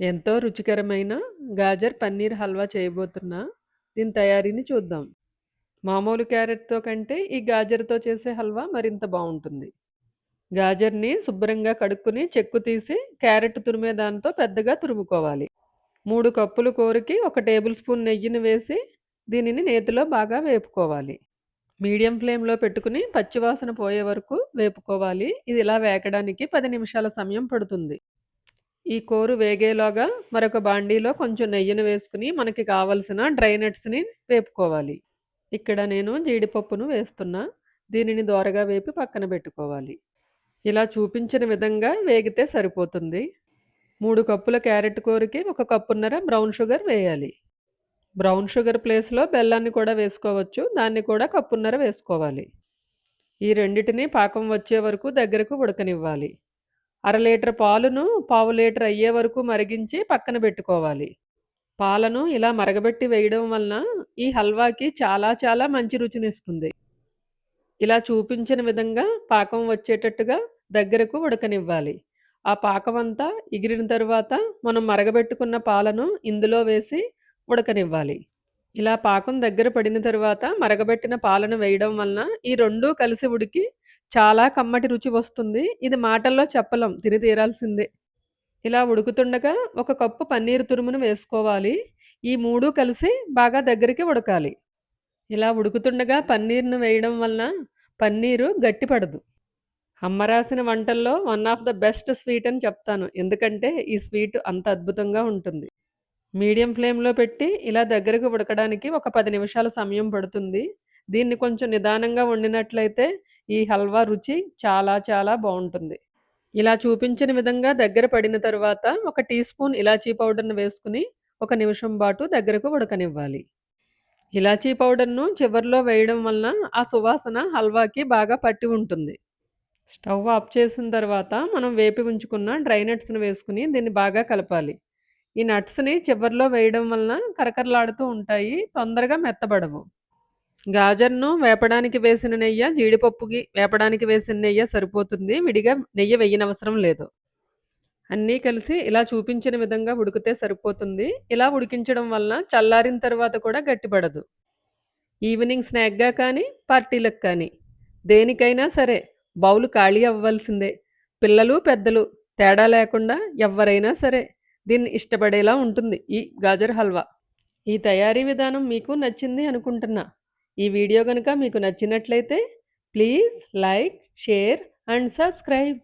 ఎంతో రుచికరమైన గాజర్ పన్నీర్ హల్వా చేయబోతున్నా. దీని తయారీని చూద్దాం. మామూలు క్యారెట్‌తో కంటే ఈ గాజర్‌తో చేసే హల్వా మరింత బావుంటుంది. గాజర్‌ని శుభ్రంగా కడుక్కొని చెక్కు తీసి క్యారెట్ తురిమే దాంతో పెద్దగా తురుముకోవాలి. 3 కప్పుల కూరకి 1 టేబుల్ స్పూన్ నెయ్యిని వేసి దీనిని నేతిలో బాగా వేపుకోవాలి. మీడియం ఫ్లేమ్‌లో పెట్టుకుని పచ్చివాసన పోయే వరకు వేపుకోవాలి. ఇది ఇలా వేగడానికి 10 నిమిషాల సమయం పడుతుంది. ఈ కూర వేగేలోగా మరొక బాండీలో కొంచెం నెయ్యిని వేసుకుని మనకి కావలసిన డ్రై నట్స్‌ని వేపుకోవాలి. ఇక్కడ నేను జీడిపప్పును వేస్తున్నా. దీనిని దోరగా వేపి పక్కన పెట్టుకోవాలి. ఇలా చూపించిన విధంగా వేగితే సరిపోతుంది. 3 కప్పుల క్యారెట్ కూరకి 1 కప్పున్నర బ్రౌన్ షుగర్ వేయాలి. బ్రౌన్ షుగర్ ప్లేస్‌లో బెల్లాన్ని కూడా వేసుకోవచ్చు. దాన్ని కూడా కప్పున్నర వేసుకోవాలి. ఈ రెండిటిని పాకం వచ్చే వరకు దగ్గరకు ఉడకనివ్వాలి. అర లీటర్ పాలును పావు లీటర్ అయ్యే వరకు మరిగించి పక్కన పెట్టుకోవాలి. పాలను ఇలా మరగబెట్టి వేయడం వలన ఈ హల్వాకి చాలా చాలా మంచి రుచినిస్తుంది. ఇలా చూపించిన విధంగా పాకం వచ్చేటట్టుగా దగ్గరకు ఉడకనివ్వాలి. ఆ పాకమంతా ఎగిరిన తరువాత మనం మరగబెట్టుకున్న పాలను ఇందులో వేసి ఉడకనివ్వాలి. ఇలా పాకం దగ్గర పడిన తరువాత మరగబెట్టిన పాలను వేయడం వలన ఈ 2 కలిసి ఉడికి చాలా కమ్మటి రుచి వస్తుంది. ఇది మాటల్లో చెప్పలేం. తిని తీరాల్సిందే. ఇలా ఉడుకుతుండగా 1 కప్పు పన్నీర్ తురుమును వేసుకోవాలి. ఈ 3 కలిసి బాగా దగ్గరికి ఉడకాలి. ఇలా ఉడుకుతుండగా పన్నీర్‌ను వేయడం వలన పన్నీరు గట్టిపడదు. అమ్మ రాసిన వంటల్లో one of the best sweet అని చెప్తాను. ఎందుకంటే ఈ స్వీట్ అంత అద్భుతంగా ఉంటుంది. మీడియం ఫ్లేమ్‌లో పెట్టి ఇలా దగ్గరకు ఉడకడానికి ఒక 10 నిమిషాల సమయం పడుతుంది. దీన్ని కొంచెం నిదానంగా వండినట్లయితే ఈ హల్వా రుచి చాలా చాలా బావుంటుంది. ఇలా చూపించిన విధంగా దగ్గర పడిన తరువాత ఒక టీ స్పూన్ ఇలాచీ పౌడర్‌ని వేసుకొని ఒక నిమిషం పాటు దగ్గరకు ఉడకనివ్వాలి. ఇలాచీ పౌడర్‌ను చివర్లో వేయడం వలన ఆ సువాసన హల్వాకి బాగా పట్టి ఉంటుంది. స్టవ్ ఆఫ్ చేసిన తర్వాత మనం వేపి ఉంచుకున్న డ్రై నట్స్‌ని వేసుకొని దీన్ని బాగా కలపాలి. ఈ నట్స్‌ని చివర్లో వేయడం వలన కరకరలాడుతూ ఉంటాయి. తొందరగా మెత్తబడవు. గాజర్‌ను వేపడానికి వేసిన నెయ్య, జీడిపప్పుకి వేపడానికి వేసిన నెయ్య సరిపోతుంది. విడిగా నెయ్యి వెయ్యనవసరం లేదు. అన్నీ కలిసి ఇలా చూపించిన విధంగా ఉడికితే సరిపోతుంది. ఇలా ఉడికించడం వలన చల్లారిన తర్వాత కూడా గట్టిపడదు. ఈవినింగ్ స్నాక్‌గా కానీ, పార్టీలకు కానీ దేనికైనా సరే బౌల్ ఖాళీ అవ్వాల్సిందే. పిల్లలు, పెద్దలు తేడా లేకుండా ఎవ్వరైనా సరే దీన్ని ఇష్టపడేలా ఉంటుంది ఈ గాజర్ హల్వా. ఈ తయారీ విధానం మీకు నచ్చింది అనుకుంటున్నా. ఈ వీడియో గనుక మీకు నచ్చినట్లయితే please like, share and subscribe.